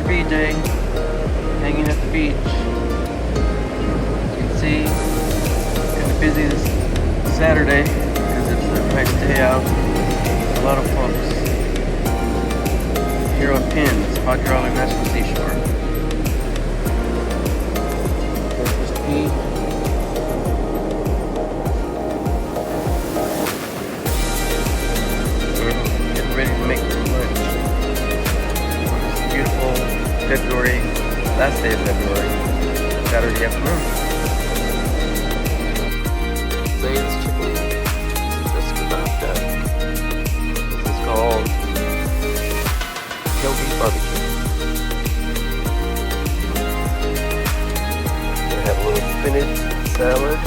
BJ, hanging at the beach. You can see it's kind of busy this Saturday because it's a nice day out. A lot of folks here on Pins, Padre and that's the Seashore. There's this beach. Getting ready to make some lunch. Beautiful February, last day of February, Saturday afternoon. Zay's chicken. This is about that. This is called Yogi Barbecue. We're gonna have a little spinach salad.